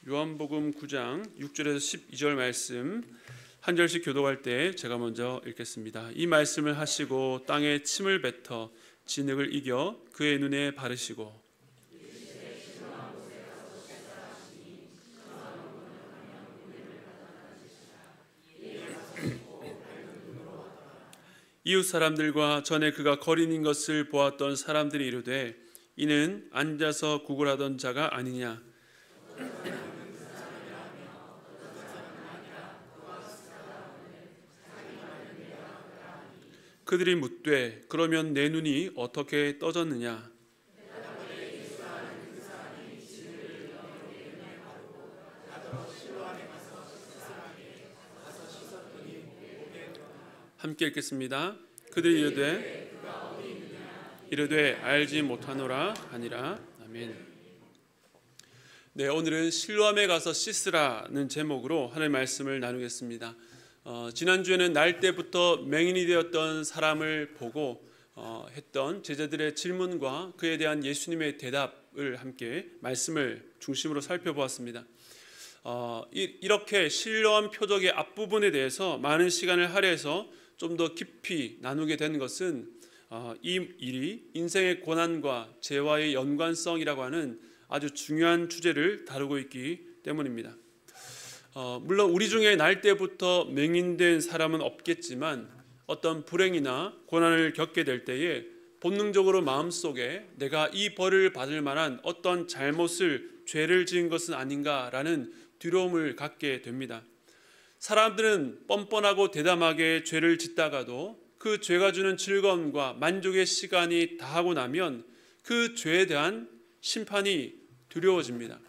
요한복음 9장 6절에서 12절 말씀 한 절씩 교독할 때 제가 먼저 읽겠습니다. 이 말씀을 하시고 땅에 침을 뱉어 진흙을 이겨 그의 눈에 바르시고 이웃 사람들과 전에 그가 거린인 것을 보았던 사람들이 이르되 이는 앉아서 구걸하던 자가 아니냐. 그들이 묻되 그러면 내 눈이 어떻게 떠졌느냐. 함께 읽겠습니다. 그들이 이르되 알지 못하노라 하니라. 아멘. 네, 오늘은 실로암에 가서 씻으라는 제목으로 하나님의 말씀을 나누겠습니다. 지난주에는 날 때부터 맹인이 되었던 사람을 보고 했던 제자들의 질문과 그에 대한 예수님의 대답을 함께 말씀을 중심으로 살펴보았습니다. 이렇게 실로암 표적의 앞부분에 대해서 많은 시간을 할애해서 좀 더 깊이 나누게 된 것은 이 일이 인생의 고난과 재화의 연관성이라고 하는 아주 중요한 주제를 다루고 있기 때문입니다. 물론 우리 중에 날 때부터 맹인된 사람은 없겠지만 어떤 불행이나 고난을 겪게 될 때에 본능적으로 마음속에 내가 이 벌을 받을 만한 어떤 죄를 지은 것은 아닌가라는 두려움을 갖게 됩니다. 사람들은 뻔뻔하고 대담하게 죄를 짓다가도 그 죄가 주는 즐거움과 만족의 시간이 다하고 나면 그 죄에 대한 심판이 두려워집니다.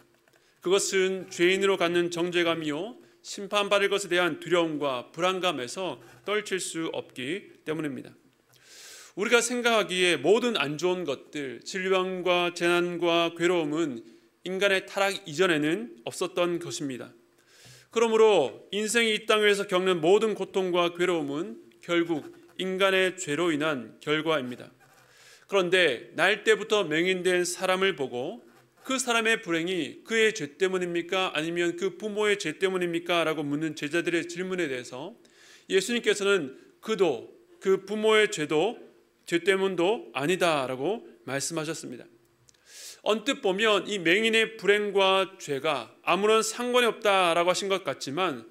그것은 죄인으로 갖는 정죄감이요 심판받을 것에 대한 두려움과 불안감에서 떨칠 수 없기 때문입니다. 우리가 생각하기에 모든 안 좋은 것들, 질병과 재난과 괴로움은 인간의 타락 이전에는 없었던 것입니다. 그러므로 인생이 이 땅 위에서 겪는 모든 고통과 괴로움은 결국 인간의 죄로 인한 결과입니다. 그런데 날 때부터 맹인된 사람을 보고 그 사람의 불행이 그의 죄 때문입니까? 아니면 그 부모의 죄 때문입니까? 라고 묻는 제자들의 질문에 대해서 예수님께서는 그도 그 부모의 죄 때문도 아니다라고 말씀하셨습니다. 언뜻 보면 이 맹인의 불행과 죄가 아무런 상관이 없다라고 하신 것 같지만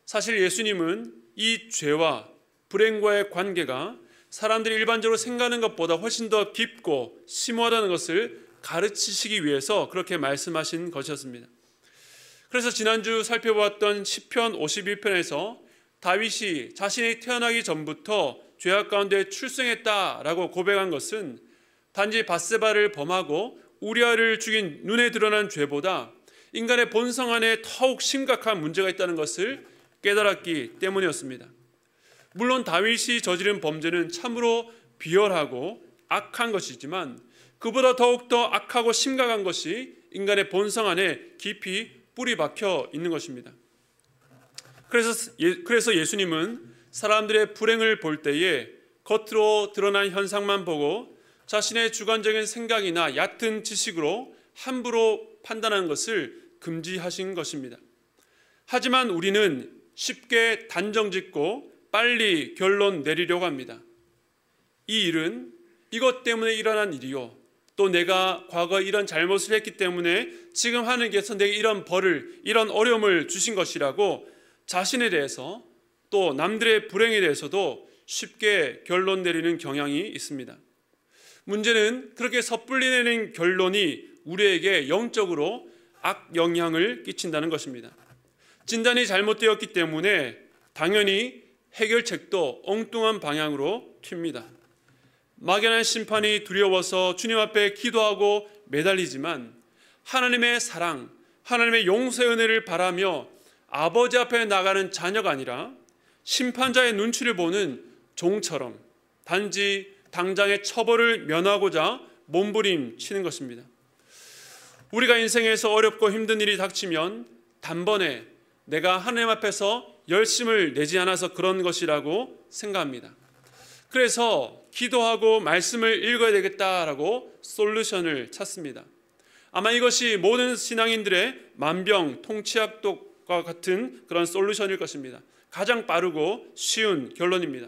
사실 예수님은 이 죄와 불행과의 관계가 사람들이 일반적으로 생각하는 것보다 훨씬 더 깊고 심오하다는 것을 가르치시기 위해서 그렇게 말씀하신 것이었습니다. 그래서 지난주 살펴보았던 시편 51편에서 다윗이 자신이 태어나기 전부터 죄악 가운데 출생했다라고 고백한 것은 단지 밧세바를 범하고 우리아를 죽인 눈에 드러난 죄보다 인간의 본성 안에 더욱 심각한 문제가 있다는 것을 깨달았기 때문이었습니다. 물론 다윗이 저지른 범죄는 참으로 비열하고 악한 것이지만 그보다 더욱더 악하고 심각한 것이 인간의 본성 안에 깊이 뿌리 박혀 있는 것입니다. 그래서 예수님은 사람들의 불행을 볼 때에 겉으로 드러난 현상만 보고 자신의 주관적인 생각이나 얕은 지식으로 함부로 판단하는 것을 금지하신 것입니다. 하지만 우리는 쉽게 단정짓고 빨리 결론 내리려고 합니다. 이 일은 이것 때문에 일어난 일이요, 또 내가 과거에 이런 잘못을 했기 때문에 지금 하나님께서 내게 이런 벌을, 이런 어려움을 주신 것이라고 자신에 대해서 또 남들의 불행에 대해서도 쉽게 결론 내리는 경향이 있습니다. 문제는 그렇게 섣불리 내는 결론이 우리에게 영적으로 악영향을 끼친다는 것입니다. 진단이 잘못되었기 때문에 당연히 해결책도 엉뚱한 방향으로 튑니다. 막연한 심판이 두려워서 주님 앞에 기도하고 매달리지만 하나님의 사랑, 하나님의 용서의 은혜를 바라며 아버지 앞에 나가는 자녀가 아니라 심판자의 눈치를 보는 종처럼 단지 당장의 처벌을 면하고자 몸부림치는 것입니다. 우리가 인생에서 어렵고 힘든 일이 닥치면 단번에 내가 하나님 앞에서 열심을 내지 않아서 그런 것이라고 생각합니다. 그래서 기도하고 말씀을 읽어야 되겠다라고 솔루션을 찾습니다. 아마 이것이 모든 신앙인들의 만병통치약독과 같은 그런 솔루션일 것입니다. 가장 빠르고 쉬운 결론입니다.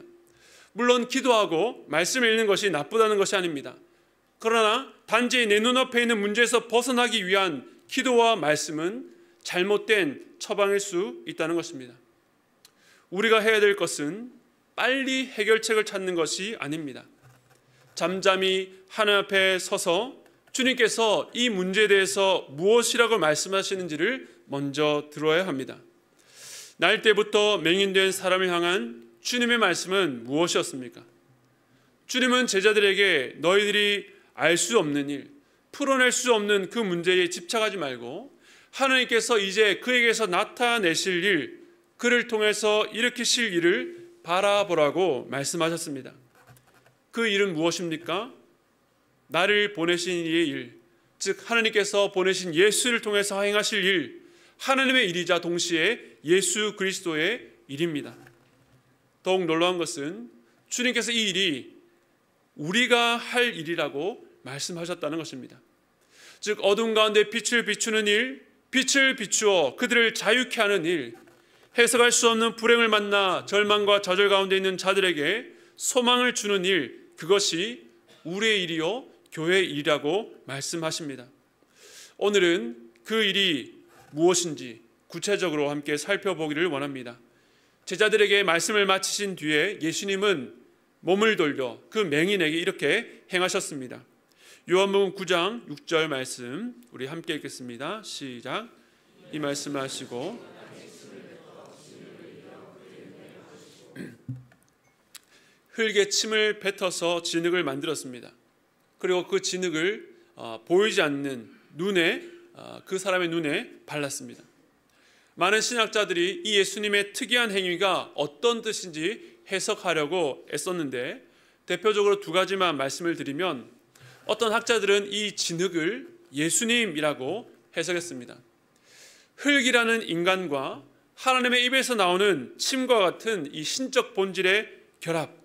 물론 기도하고 말씀을 읽는 것이 나쁘다는 것이 아닙니다. 그러나 단지 내 눈앞에 있는 문제에서 벗어나기 위한 기도와 말씀은 잘못된 처방일 수 있다는 것입니다. 우리가 해야 될 것은 빨리 해결책을 찾는 것이 아닙니다. 잠잠히 하나님 앞에 서서 주님께서 이 문제에 대해서 무엇이라고 말씀하시는지를 먼저 들어야 합니다. 날 때부터 맹인된 사람을 향한 주님의 말씀은 무엇이었습니까? 주님은 제자들에게 너희들이 알 수 없는 일, 풀어낼 수 없는 그 문제에 집착하지 말고 하나님께서 이제 그에게서 나타내실 일, 그를 통해서 일으키실 일을 바라보라고 말씀하셨습니다. 그 일은 무엇입니까? 나를 보내신 이의 일, 즉 하나님께서 보내신 예수를 통해서 행하실 일, 하나님의 일이자 동시에 예수 그리스도의 일입니다. 더욱 놀라운 것은 주님께서 이 일이 우리가 할 일이라고 말씀하셨다는 것입니다. 즉 어둠 가운데 빛을 비추는 일, 빛을 비추어 그들을 자유케 하는 일, 해석할 수 없는 불행을 만나 절망과 좌절 가운데 있는 자들에게 소망을 주는 일, 그것이 우리의 일이요 교회의 일이라고 말씀하십니다. 오늘은 그 일이 무엇인지 구체적으로 함께 살펴보기를 원합니다. 제자들에게 말씀을 마치신 뒤에 예수님은 몸을 돌려 그 맹인에게 이렇게 행하셨습니다. 요한복음 9장 6절 말씀 우리 함께 읽겠습니다. 시작. 이 말씀을 하시고 흙에 침을 뱉어서 진흙을 만들었습니다. 그리고 그 진흙을 보이지 않는 눈에 그 사람의 눈에 발랐습니다. 많은 신학자들이 이 예수님의 특이한 행위가 어떤 뜻인지 해석하려고 애썼는데 대표적으로 두 가지만 말씀을 드리면 어떤 학자들은 이 진흙을 예수님이라고 해석했습니다. 흙이라는 인간과 하나님의 입에서 나오는 침과 같은 이 신적 본질의 결합,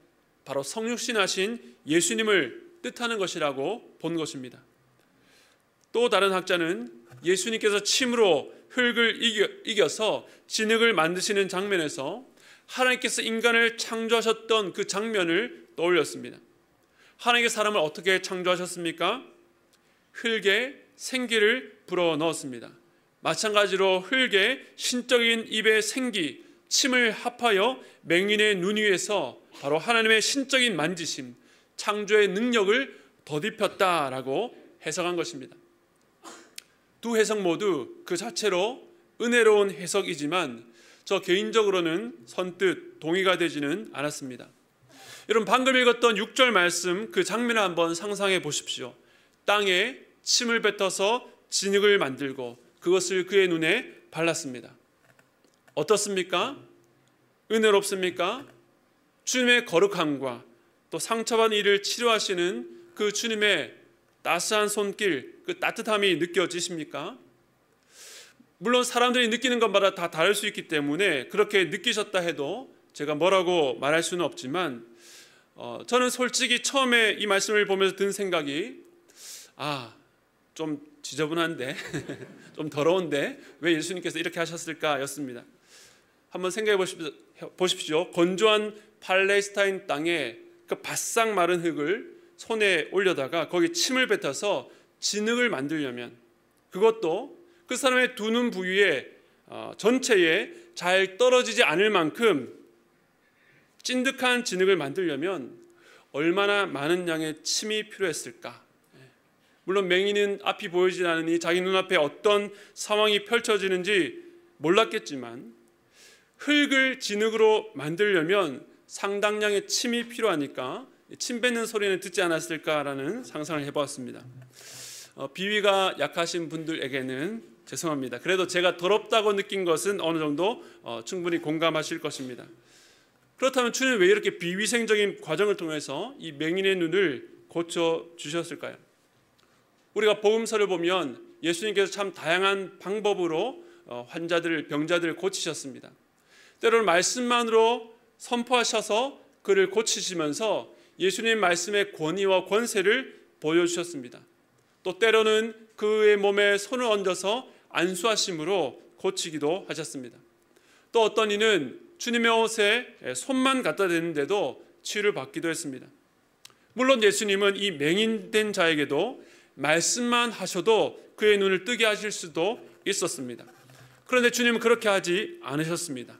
바로 성육신하신 예수님을 뜻하는 것이라고 본 것입니다. 또 다른 학자는 예수님께서 침으로 흙을 이겨서 진흙을 만드시는 장면에서 하나님께서 인간을 창조하셨던 그 장면을 떠올렸습니다. 하나님께서 사람을 어떻게 창조하셨습니까? 흙에 생기를 불어넣었습니다. 마찬가지로 흙에 신적인 입의 생기, 침을 합하여 맹인의 눈 위에서 바로 하나님의 신적인 만지심, 창조의 능력을 덧입혔다라고 해석한 것입니다. 두 해석 모두 그 자체로 은혜로운 해석이지만 저 개인적으로는 선뜻 동의가 되지는 않았습니다. 여러분 방금 읽었던 6절 말씀 그 장면을 한번 상상해 보십시오. 땅에 침을 뱉어서 진흙을 만들고 그것을 그의 눈에 발랐습니다. 어떻습니까? 은혜롭습니까? 주님의 거룩함과 또 상처받은 이를 치료하시는 그 주님의 따스한 손길, 그 따뜻함이 느껴지십니까? 물론 사람들이 느끼는 것마다 다 다를 수 있기 때문에 그렇게 느끼셨다 해도 제가 뭐라고 말할 수는 없지만 저는 솔직히 처음에 이 말씀을 보면서 든 생각이 좀 지저분한데 좀 더러운데 왜 예수님께서 이렇게 하셨을까 였습니다. 한번 생각해 보십시오. 건조한 팔레스타인 땅에 그 바싹 마른 흙을 손에 올려다가 거기 침을 뱉어서 진흙을 만들려면 그것도 그 사람의 두 눈 부위에 전체에 잘 떨어지지 않을 만큼 찐득한 진흙을 만들려면 얼마나 많은 양의 침이 필요했을까? 물론 맹인은 앞이 보이지 않으니 자기 눈앞에 어떤 상황이 펼쳐지는지 몰랐겠지만 흙을 진흙으로 만들려면 상당량의 침이 필요하니까 침 뱉는 소리는 듣지 않았을까라는 상상을 해보았습니다. 비위가 약하신 분들에게는 죄송합니다. 그래도 제가 더럽다고 느낀 것은 어느 정도 충분히 공감하실 것입니다. 그렇다면 주님은 왜 이렇게 비위생적인 과정을 통해서 이 맹인의 눈을 고쳐주셨을까요? 우리가 복음서를 보면 예수님께서 참 다양한 방법으로 환자들, 병자들을 고치셨습니다. 때로는 말씀만으로 선포하셔서 그를 고치시면서 예수님 말씀의 권위와 권세를 보여주셨습니다. 또 때로는 그의 몸에 손을 얹어서 안수하심으로 고치기도 하셨습니다. 또 어떤 이는 주님의 옷에 손만 갖다 대는데도 치유를 받기도 했습니다. 물론 예수님은 이 맹인된 자에게도 말씀만 하셔도 그의 눈을 뜨게 하실 수도 있었습니다. 그런데 주님은 그렇게 하지 않으셨습니다.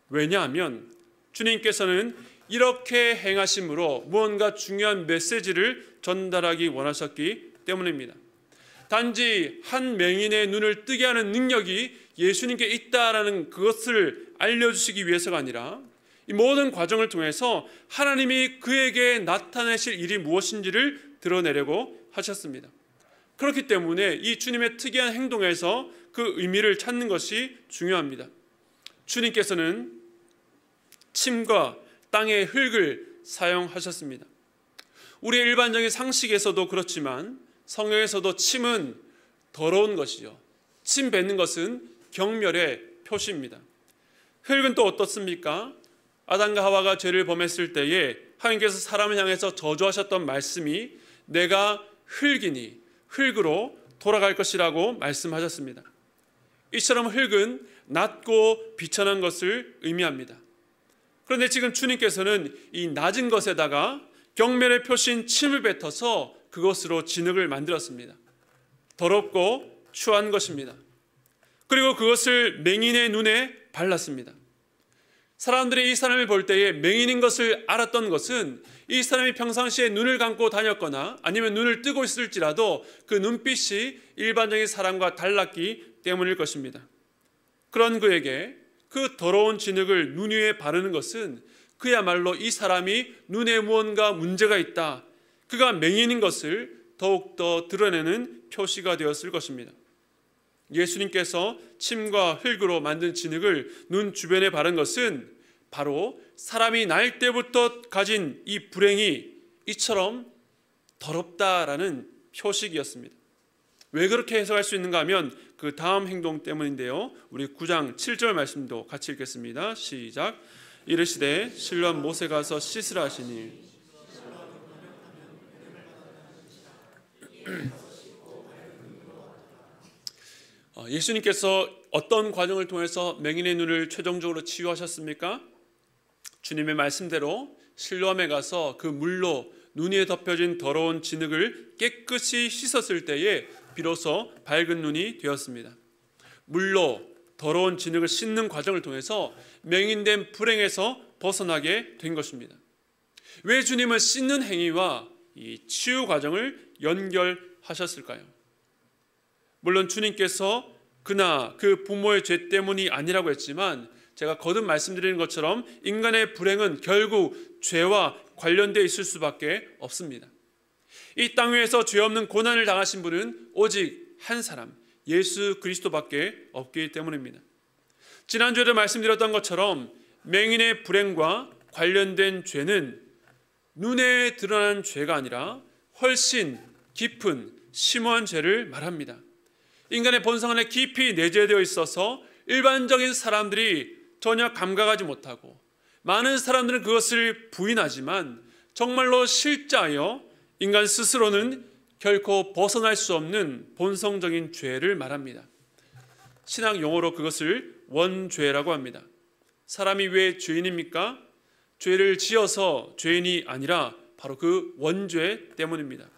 왜냐하면 주님께서는 이렇게 행하심으로 무언가 중요한 메시지를 전달하기 원하셨기 때문입니다. 단지 한 맹인의 눈을 뜨게 하는 능력이 예수님께 있다라는 그것을 알려주시기 위해서가 아니라 이 모든 과정을 통해서 하나님이 그에게 나타내실 일이 무엇인지를 드러내려고 하셨습니다. 그렇기 때문에 이 주님의 특이한 행동에서 그 의미를 찾는 것이 중요합니다. 주님께서는 침과 땅의 흙을 사용하셨습니다. 우리의 일반적인 상식에서도 그렇지만 성경에서도 침은 더러운 것이요, 침 뱉는 것은 경멸의 표시입니다. 흙은 또 어떻습니까? 아담과 하와가 죄를 범했을 때에 하나님께서 사람을 향해서 저주하셨던 말씀이 내가 흙이니 흙으로 돌아갈 것이라고 말씀하셨습니다. 이처럼 흙은 낮고 비천한 것을 의미합니다. 그런데 지금 주님께서는 이 낮은 것에다가 경멸의 표시인 침을 뱉어서 그것으로 진흙을 만들었습니다. 더럽고 추한 것입니다. 그리고 그것을 맹인의 눈에 발랐습니다. 사람들이 이 사람을 볼 때에 맹인인 것을 알았던 것은 이 사람이 평상시에 눈을 감고 다녔거나 아니면 눈을 뜨고 있을지라도 그 눈빛이 일반적인 사람과 달랐기 때문일 것입니다. 그런 그에게 그 더러운 진흙을 눈 위에 바르는 것은 그야말로 이 사람이 눈에 무언가 문제가 있다, 그가 맹인인 것을 더욱더 드러내는 표시가 되었을 것입니다. 예수님께서 침과 흙으로 만든 진흙을 눈 주변에 바른 것은 바로 사람이 날 때부터 가진 이 불행이 이처럼 더럽다라는 표식이었습니다. 왜 그렇게 해석할 수 있는가 하면 그 다음 행동 때문인데요. 우리 9장 7절 말씀도 같이 읽겠습니다. 시작. 이르시되 실로암 못에 가서 씻으라 하시니 예수님께서 어떤 과정을 통해서 맹인의 눈을 최종적으로 치유하셨습니까? 주님의 말씀대로 실로암에 가서 그 물로 눈 위에 덮여진 더러운 진흙을 깨끗이 씻었을 때에 비로소 밝은 눈이 되었습니다. 물로 더러운 진흙을 씻는 과정을 통해서 맹인된 불행에서 벗어나게 된 것입니다. 왜 주님은 씻는 행위와 이 치유 과정을 연결하셨을까요? 물론 주님께서 그나 그 부모의 죄 때문이 아니라고 했지만 제가 거듭 말씀드리는 것처럼 인간의 불행은 결국 죄와 관련되어 있을 수밖에 없습니다. 이 땅 위에서 죄 없는 고난을 당하신 분은 오직 한 사람, 예수 그리스도밖에 없기 때문입니다. 지난주에도 말씀드렸던 것처럼 맹인의 불행과 관련된 죄는 눈에 드러난 죄가 아니라 훨씬 깊은 심오한 죄를 말합니다. 인간의 본성 안에 깊이 내재되어 있어서 일반적인 사람들이 전혀 감각하지 못하고 많은 사람들은 그것을 부인하지만 정말로 실자여 인간 스스로는 결코 벗어날 수 없는 본성적인 죄를 말합니다. 신학 용어로 그것을 원죄라고 합니다. 사람이 왜 죄인입니까? 죄를 지어서 죄인이 아니라 바로 그 원죄 때문입니다.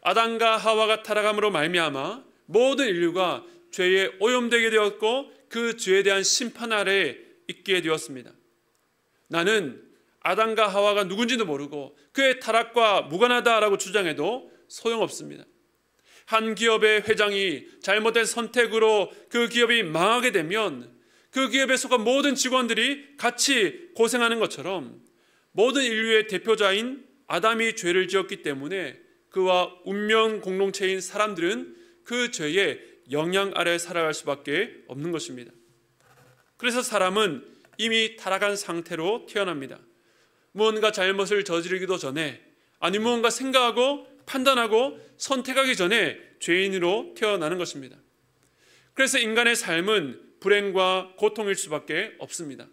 아담과 하와가 타락함으로 말미암아 모든 인류가 죄에 오염되게 되었고 그 죄에 대한 심판 아래에 있게 되었습니다. 나는 아담과 하와가 누군지도 모르고 그의 타락과 무관하다라고 주장해도 소용없습니다. 한 기업의 회장이 잘못된 선택으로 그 기업이 망하게 되면 그 기업에 속한 모든 직원들이 같이 고생하는 것처럼 모든 인류의 대표자인 아담이 죄를 지었기 때문에 그와 운명 공동체인 사람들은 그 죄의 영향 아래 살아갈 수밖에 없는 것입니다. 그래서 사람은 이미 타락한 상태로 태어납니다. 무언가 잘못을 저지르기도 전에, 아니 무언가 생각하고 판단하고 선택하기 전에 죄인으로 태어나는 것입니다. 그래서 인간의 삶은 불행과 고통일 수밖에 없습니다.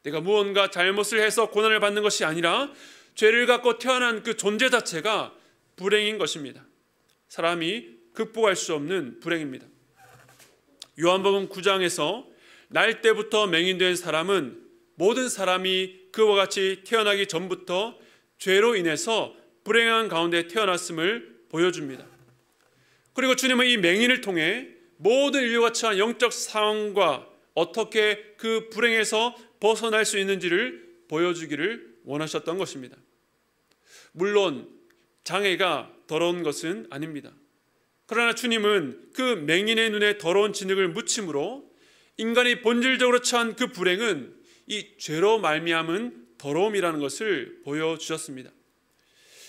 내가 무언가 잘못을 해서 고난을 받는 것이 아니라 죄를 갖고 태어난 그 존재 자체가 불행인 것입니다. 사람이 극복할 수 없는 불행입니다. 요한복음 9장에서 날 때부터 맹인된 사람은 모든 사람이 그와 같이 태어나기 전부터 죄로 인해서 불행한 가운데 태어났음을 보여줍니다. 그리고 주님은 이 맹인을 통해 모든 인류가 처한 영적 상황과 어떻게 그 불행에서 벗어날 수 있는지를 보여주기를 원하셨던 것입니다. 물론 장애가 더러운 것은 아닙니다. 그러나 주님은 그 맹인의 눈에 더러운 진흙을 묻힘으로 인간이 본질적으로 처한 그 불행은 이 죄로 말미암은 더러움이라는 것을 보여주셨습니다.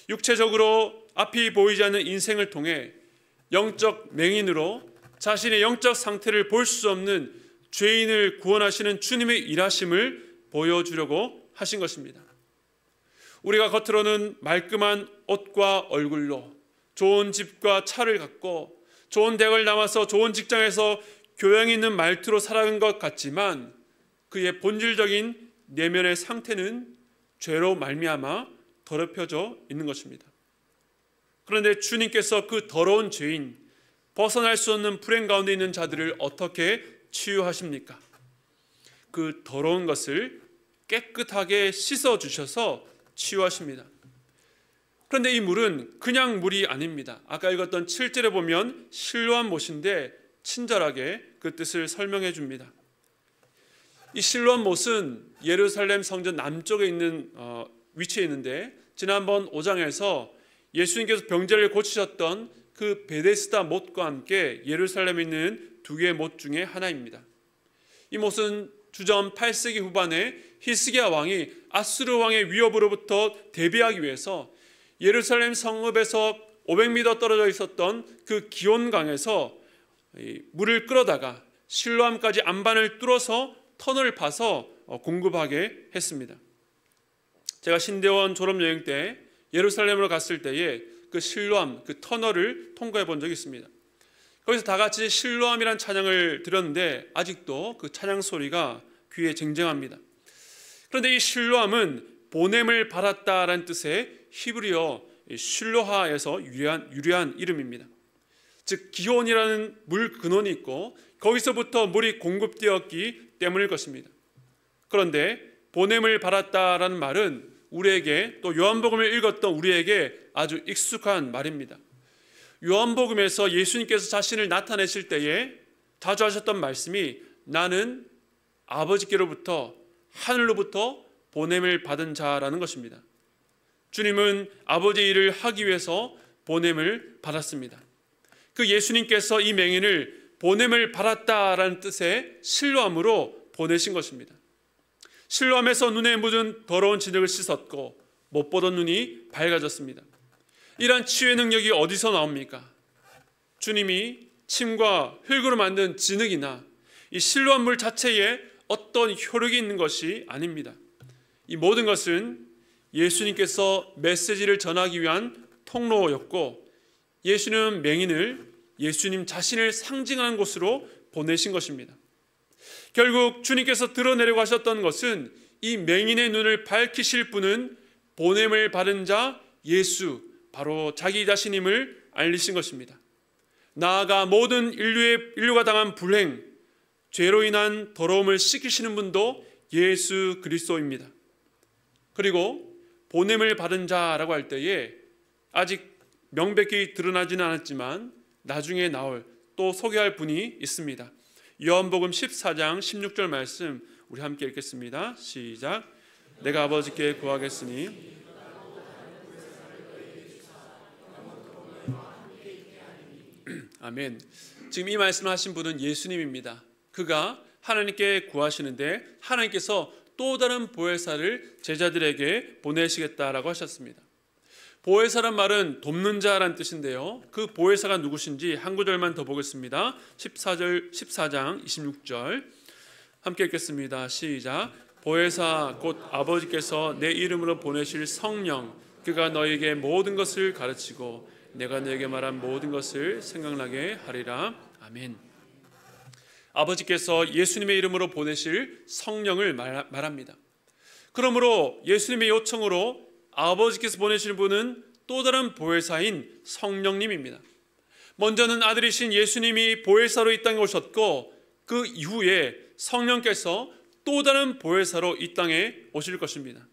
육체적으로 앞이 보이지 않는 인생을 통해 영적 맹인으로 자신의 영적 상태를 볼 수 없는 죄인을 구원하시는 주님의 일하심을 보여주려고 하신 것입니다. 우리가 겉으로는 말끔한 옷과 얼굴로 좋은 집과 차를 갖고 좋은 대학을 나와서 좋은 직장에서 교양 있는 말투로 살아간 것 같지만 그의 본질적인 내면의 상태는 죄로 말미암아 더럽혀져 있는 것입니다. 그런데 주님께서 그 더러운 죄인, 벗어날 수 없는 불행 가운데 있는 자들을 어떻게 치유하십니까? 그 더러운 것을 깨끗하게 씻어주셔서 치유하십니다. 그런데 이 물은 그냥 물이 아닙니다. 아까 읽었던 7절에 보면 실로암 못인데 친절하게 그 뜻을 설명해 줍니다. 이 실로암 못은 예루살렘 성전 남쪽에 있는 위치에 있는데 지난번 5장에서 예수님께서 병자를 고치셨던 그 베데스다 못과 함께 예루살렘에 있는 두 개의 못 중에 하나입니다. 이 못은 주전 8세기 후반에 히스기야 왕이 아수르 왕의 위협으로부터 대비하기 위해서 예루살렘 성읍에서 500m 떨어져 있었던 그 기온강에서 물을 끌어다가 실로암까지 안반을 뚫어서 터널을 파서 공급하게 했습니다. 제가 신대원 졸업여행 때 예루살렘으로 갔을 때에 그 실로암 그 터널을 통과해 본 적이 있습니다. 거기서 다 같이 실로암이란 찬양을 들었는데 아직도 그 찬양 소리가 귀에 쟁쟁합니다. 그런데 이 실로암은 보냄을 받았다라는 뜻의 히브리어 실로하에서 유래한 이름입니다. 즉 기온이라는 물 근원이 있고 거기서부터 물이 공급되었기 때문일 것입니다. 그런데 보냄을 받았다라는 말은 우리에게 또 요한복음을 읽었던 우리에게 아주 익숙한 말입니다. 요한복음에서 예수님께서 자신을 나타내실 때에 자주 하셨던 말씀이 나는 아버지께로부터 하늘로부터 보냄을 받은 자라는 것입니다. 주님은 아버지의 일을 하기 위해서 보냄을 받았습니다. 그 예수님께서 이 맹인을 보냄을 받았다라는 뜻의 실로암으로 보내신 것입니다. 실로암에서 눈에 묻은 더러운 진흙을 씻었고 못 보던 눈이 밝아졌습니다. 이러한 치유의 능력이 어디서 나옵니까? 주님이 침과 흙으로 만든 진흙이나 이 실로암 물 자체에 어떤 효력이 있는 것이 아닙니다. 이 모든 것은 예수님께서 메시지를 전하기 위한 통로였고 예수님은 맹인을 예수님 자신을 상징하는 곳으로 보내신 것입니다. 결국 주님께서 드러내려고 하셨던 것은 이 맹인의 눈을 밝히실 분은 보냄을 받은 자 예수, 바로 자기 자신임을 알리신 것입니다. 나아가 모든 인류가 당한 불행, 죄로 인한 더러움을 씻기시는 분도 예수 그리스도입니다. 그리고 보냄을 받은 자라고 할 때에 아직 명백히 드러나지는 않았지만 나중에 나올 또 소개할 분이 있습니다. 요한복음 14장 16절 말씀 우리 함께 읽겠습니다. 시작. 내가 아버지께 구하겠으니 아멘. 지금 이 말씀을 하신 분은 예수님입니다. 그가 하나님께 구하시는데 하나님께서 또 다른 보혜사를 제자들에게 보내시겠다라고 하셨습니다. 보혜사란 말은 돕는 자라는 뜻인데요. 그 보혜사가 누구신지 한 구절만 더 보겠습니다. 14장 26절 함께 읽겠습니다. 시작. 보혜사 곧 아버지께서 내 이름으로 보내실 성령 그가 너에게 모든 것을 가르치고 내가 너에게 말한 모든 것을 생각나게 하리라. 아멘. 아버지께서 예수님의 이름으로 보내실 성령을 말합니다. 그러므로 예수님의 요청으로 아버지께서 보내시는 분은 또 다른 보혜사인 성령님입니다. 먼저는 아들이신 예수님이 보혜사로 이 땅에 오셨고 그 이후에 성령께서 또 다른 보혜사로 이 땅에 오실 것입니다.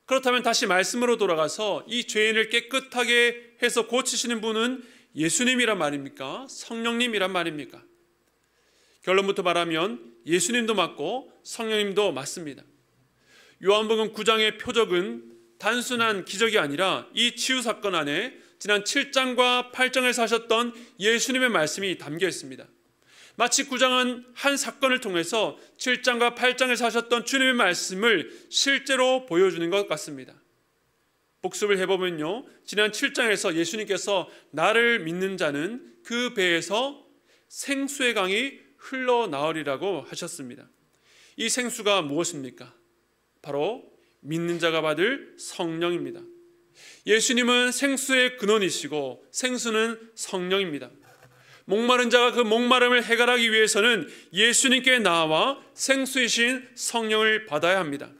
그렇다면 다시 말씀으로 돌아가서 이 죄인을 깨끗하게 해서 고치시는 분은 예수님이란 말입니까? 성령님이란 말입니까? 결론부터 말하면 예수님도 맞고 성령님도 맞습니다. 요한복음 9장의 표적은 단순한 기적이 아니라 이 치유 사건 안에 지난 7장과 8장에서 하셨던 예수님의 말씀이 담겨 있습니다. 마치 9장은 한 사건을 통해서 7장과 8장에서 하셨던 주님의 말씀을 실제로 보여주는 것 같습니다. 복습을 해보면요, 지난 7장에서 예수님께서 나를 믿는 자는 그 배에서 생수의 강이 흘러나오리라고 하셨습니다. 이 생수가 무엇입니까? 바로 믿는 자가 받을 성령입니다. 예수님은 생수의 근원이시고 생수는 성령입니다. 목마른 자가 그 목마름을 해결하기 위해서는 예수님께 나와 생수이신 성령을 받아야 합니다.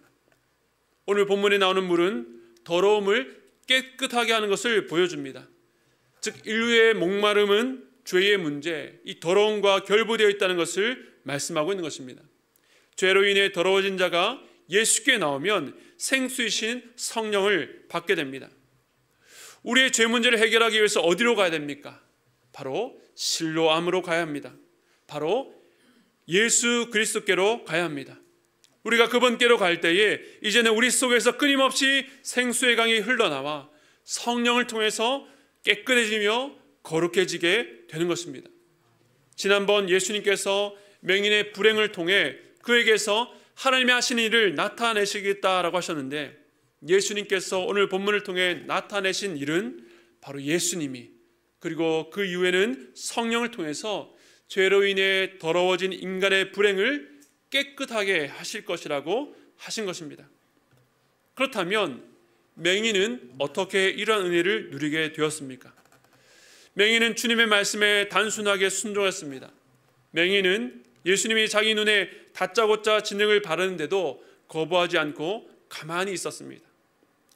오늘 본문에 나오는 물은 더러움을 깨끗하게 하는 것을 보여줍니다. 즉 인류의 목마름은 죄의 문제, 이 더러움과 결부되어 있다는 것을 말씀하고 있는 것입니다. 죄로 인해 더러워진 자가 예수께 나오면 생수이신 성령을 받게 됩니다. 우리의 죄 문제를 해결하기 위해서 어디로 가야 됩니까? 바로 실로암으로 가야 합니다. 바로 예수 그리스도께로 가야 합니다. 우리가 그분께로 갈 때에 이제는 우리 속에서 끊임없이 생수의 강이 흘러나와 성령을 통해서 깨끗해지며 거룩해지게 되는 것입니다. 지난번 예수님께서 맹인의 불행을 통해 그에게서 하나님이 하시는 일을 나타내시겠다라고 하셨는데, 예수님께서 오늘 본문을 통해 나타내신 일은 바로 예수님이, 그리고 그 이후에는 성령을 통해서 죄로 인해 더러워진 인간의 불행을 깨끗하게 하실 것이라고 하신 것입니다. 그렇다면 맹인은 어떻게 이러한 은혜를 누리게 되었습니까? 맹인은 주님의 말씀에 단순하게 순종했습니다. 맹인은 예수님이 자기 눈에 다짜고짜 진흙을 바르는데도 거부하지 않고 가만히 있었습니다.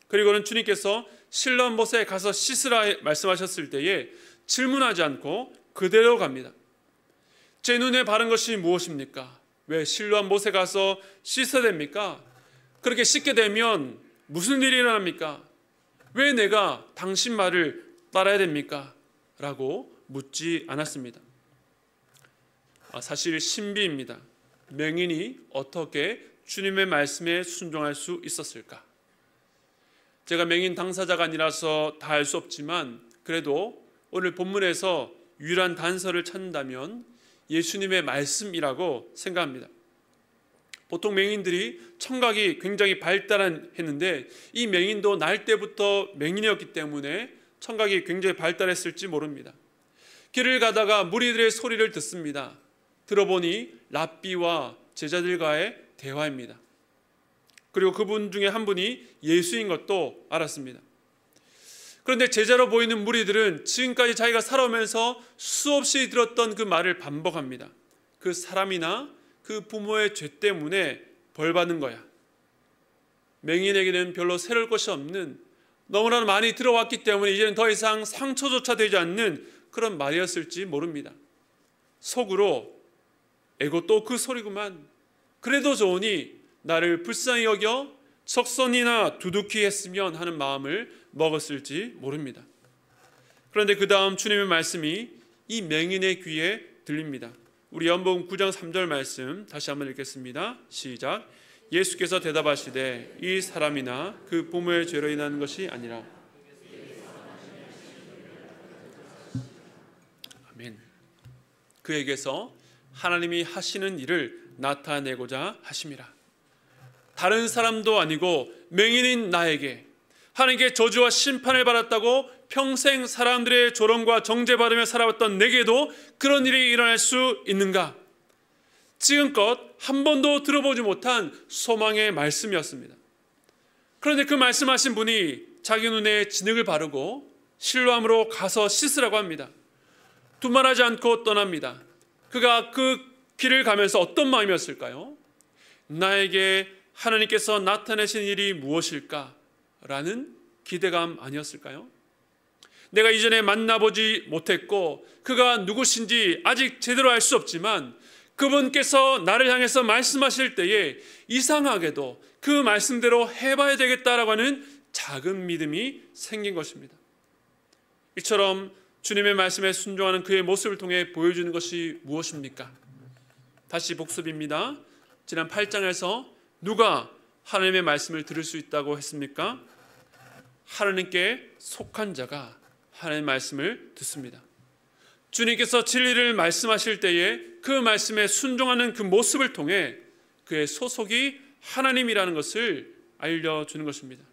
그리고는 주님께서 실로암 못에 가서 씻으라 말씀하셨을 때에 질문하지 않고 그대로 갑니다. 제 눈에 바른 것이 무엇입니까? 왜 실로암 못에 가서 씻어야 됩니까? 그렇게 씻게 되면 무슨 일이 일어납니까? 왜 내가 당신 말을 따라야 됩니까? 라고 묻지 않았습니다. 사실 신비입니다. 맹인이 어떻게 주님의 말씀에 순종할 수 있었을까? 제가 맹인 당사자가 아니라서 다 알 수 없지만 그래도 오늘 본문에서 유일한 단서를 찾는다면 예수님의 말씀이라고 생각합니다. 보통 맹인들이 청각이 굉장히 발달했는데 이 맹인도 날 때부터 맹인이었기 때문에 청각이 굉장히 발달했을지 모릅니다. 길을 가다가 무리들의 소리를 듣습니다. 들어보니 랍비와 제자들과의 대화입니다. 그리고 그분 중에 한 분이 예수인 것도 알았습니다. 그런데 제자로 보이는 무리들은 지금까지 자기가 살아오면서 수없이 들었던 그 말을 반복합니다. 그 사람이나 그 부모의 죄 때문에 벌 받는 거야. 맹인에게는 별로 새로울 것이 없는, 너무나 많이 들어왔기 때문에 이제는 더 이상 상처조차 되지 않는 그런 말이었을지 모릅니다. 속으로 에고 또 그 소리구만. 그래도 좋으니 나를 불쌍히 여겨 석선이나 두둑히 했으면 하는 마음을 먹었을지 모릅니다. 그런데 그 다음 주님의 말씀이 이 맹인의 귀에 들립니다. 우리 요한복음 9장 3절 말씀 다시 한번 읽겠습니다. 시작. 예수께서 대답하시되 이 사람이나 그 부모의 죄로 인하는 것이 아니라. 아멘. 그에게서 하나님이 하시는 일을 나타내고자 하심이라. 다른 사람도 아니고 맹인인 나에게 하나님께 저주와 심판을 받았다고 평생 사람들의 조롱과 정죄받으며 살아왔던 내게도 그런 일이 일어날 수 있는가? 지금껏 한 번도 들어보지 못한 소망의 말씀이었습니다. 그런데 그 말씀하신 분이 자기 눈에 진흙을 바르고 실로암으로 가서 씻으라고 합니다. 두말하지 않고 떠납니다. 그가 그 길을 가면서 어떤 마음이었을까요? 나에게 하나님께서 나타내신 일이 무엇일까? 라는 기대감 아니었을까요? 내가 이전에 만나보지 못했고 그가 누구신지 아직 제대로 알 수 없지만 그분께서 나를 향해서 말씀하실 때에 이상하게도 그 말씀대로 해봐야 되겠다라고 하는 작은 믿음이 생긴 것입니다. 이처럼 주님의 말씀에 순종하는 그의 모습을 통해 보여주는 것이 무엇입니까? 다시 복습입니다. 지난 8장에서 누가 하나님의 말씀을 들을 수 있다고 했습니까? 하나님께 속한 자가 하나님의 말씀을 듣습니다. 주님께서 진리를 말씀하실 때에 그 말씀에 순종하는 그 모습을 통해 그의 소속이 하나님이라는 것을 알려주는 것입니다.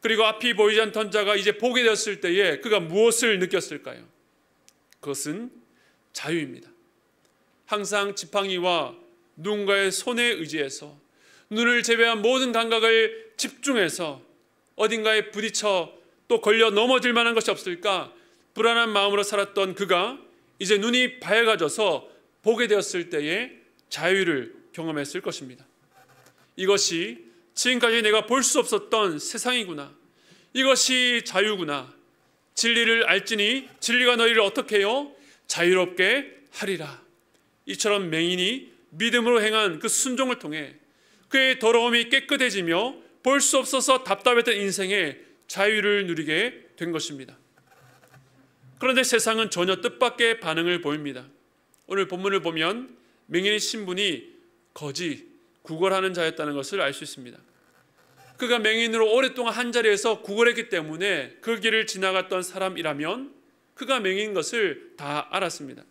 그리고 앞이 보이지 않던 자가 이제 보게 되었을 때에 그가 무엇을 느꼈을까요? 그것은 자유입니다. 항상 지팡이와 누군가의 손에 의지해서 눈을 제외한 모든 감각을 집중해서 어딘가에 부딪혀 또 걸려 넘어질 만한 것이 없을까 불안한 마음으로 살았던 그가 이제 눈이 밝아져서 보게 되었을 때에 자유를 경험했을 것입니다. 이것이 지금까지 내가 볼 수 없었던 세상이구나. 이것이 자유구나. 진리를 알지니 진리가 너희를 어떻게 해요? 자유롭게 하리라. 이처럼 맹인이 믿음으로 행한 그 순종을 통해 그의 더러움이 깨끗해지며 볼 수 없어서 답답했던 인생에 자유를 누리게 된 것입니다. 그런데 세상은 전혀 뜻밖의 반응을 보입니다. 오늘 본문을 보면 맹인의 신분이 거지, 구걸하는 자였다는 것을 알 수 있습니다. 그가 맹인으로 오랫동안 한 자리에서 구걸했기 때문에 그 길을 지나갔던 사람이라면 그가 맹인인 것을 다 알았습니다.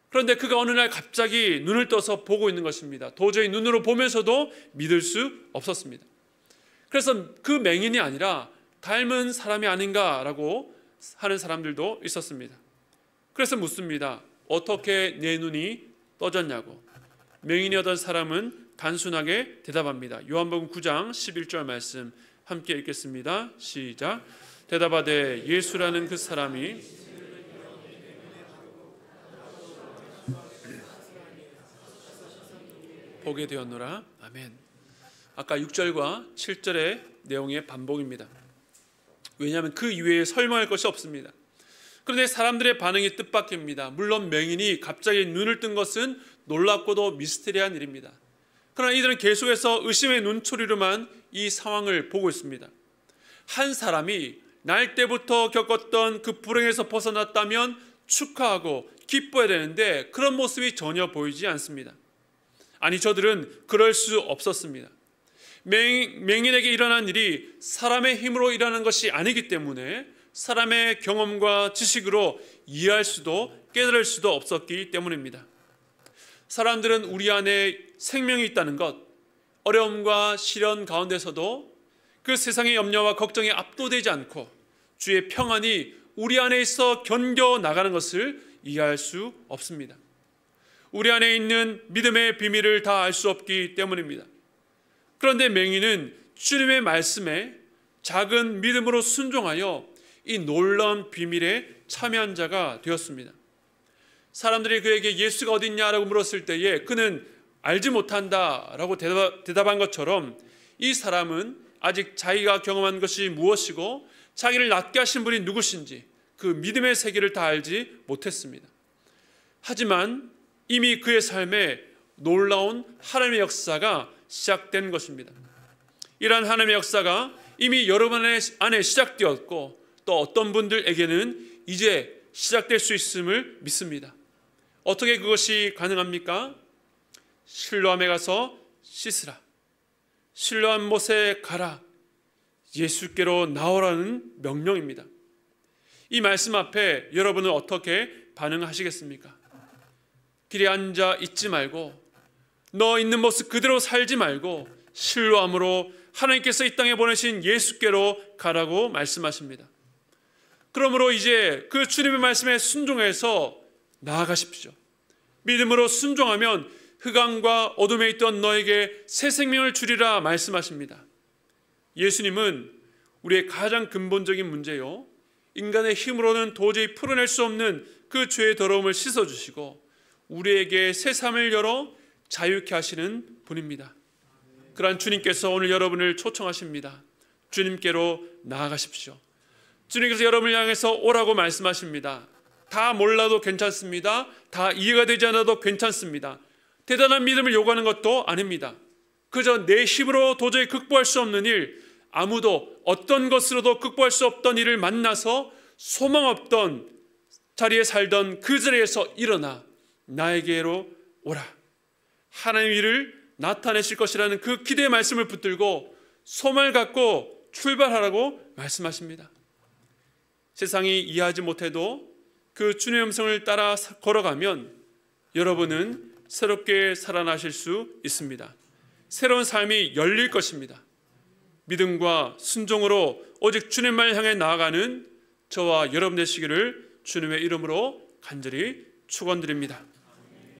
그런데 그가 어느 날 갑자기 눈을 떠서 보고 있는 것입니다. 도저히 눈으로 보면서도 믿을 수 없었습니다. 그래서 그 맹인이 아니라 닮은 사람이 아닌가라고 하는 사람들도 있었습니다. 그래서 묻습니다. 어떻게 내 눈이 떠졌냐고. 맹인이었던 사람은 단순하게 대답합니다. 요한복음 9장 11절 말씀 함께 읽겠습니다. 시작. 대답하되 예수라는 그 사람이 보게 되었노라. 아멘. 아까 6절과 7절의 내용의 반복입니다. 왜냐하면 그 이외에 설명할 것이 없습니다. 그런데 사람들의 반응이 뜻밖입니다. 물론 맹인이 갑자기 눈을 뜬 것은 놀랍고도 미스테리한 일입니다. 그러나 이들은 계속해서 의심의 눈초리로만 이 상황을 보고 있습니다. 한 사람이 날 때부터 겪었던 그 불행에서 벗어났다면 축하하고 기뻐해야 되는데 그런 모습이 전혀 보이지 않습니다. 아니, 저들은 그럴 수 없었습니다. 맹인에게 일어난 일이 사람의 힘으로 일어나는 것이 아니기 때문에 사람의 경험과 지식으로 이해할 수도 깨달을 수도 없었기 때문입니다. 사람들은 우리 안에 생명이 있다는 것, 어려움과 시련 가운데서도 그 세상의 염려와 걱정에 압도되지 않고 주의 평안이 우리 안에 있어 견뎌 나가는 것을 이해할 수 없습니다. 우리 안에 있는 믿음의 비밀을 다 알 수 없기 때문입니다. 그런데 맹인은 주님의 말씀에 작은 믿음으로 순종하여 이 놀라운 비밀에 참여한 자가 되었습니다. 사람들이 그에게 예수가 어디 있냐라고 물었을 때에 그는 알지 못한다라고 대답한 것처럼 이 사람은 아직 자기가 경험한 것이 무엇이고 자기를 낫게 하신 분이 누구신지 그 믿음의 세계를 다 알지 못했습니다. 하지만 이미 그의 삶에 놀라운 하나님의 역사가 시작된 것입니다. 이러한 하나님의 역사가 이미 여러분 안에 시작되었고 또 어떤 분들에게는 이제 시작될 수 있음을 믿습니다. 어떻게 그것이 가능합니까? 실로암에 가서 씻으라. 실로암 못에 가라. 예수께로 나오라는 명령입니다. 이 말씀 앞에 여러분은 어떻게 반응하시겠습니까? 길에 앉아 있지 말고 너 있는 모습 그대로 살지 말고 실로암으로 하나님께서 이 땅에 보내신 예수께로 가라고 말씀하십니다. 그러므로 이제 그 주님의 말씀에 순종해서 나아가십시오. 믿음으로 순종하면 흑암과 어둠에 있던 너에게 새 생명을 주리라 말씀하십니다. 예수님은 우리의 가장 근본적인 문제요, 인간의 힘으로는 도저히 풀어낼 수 없는 그 죄의 더러움을 씻어주시고 우리에게 새 삶을 열어 자유케 하시는 분입니다. 그러한 주님께서 오늘 여러분을 초청하십니다. 주님께로 나아가십시오. 주님께서 여러분을 향해서 오라고 말씀하십니다. 다 몰라도 괜찮습니다. 다 이해가 되지 않아도 괜찮습니다. 대단한 믿음을 요구하는 것도 아닙니다. 그저 내 힘으로 도저히 극복할 수 없는 일, 아무도 어떤 것으로도 극복할 수 없던 일을 만나서 소망 없던 자리에 살던 그 자리에서 일어나 나에게로 오라. 하나님의 일을 나타내실 것이라는 그 기대의 말씀을 붙들고 소망을 갖고 출발하라고 말씀하십니다. 세상이 이해하지 못해도 그 주님의 음성을 따라 걸어가면 여러분은 새롭게 살아나실 수 있습니다. 새로운 삶이 열릴 것입니다. 믿음과 순종으로 오직 주님만을 향해 나아가는 저와 여러분 되시기를 주님의 이름으로 간절히 축원드립니다.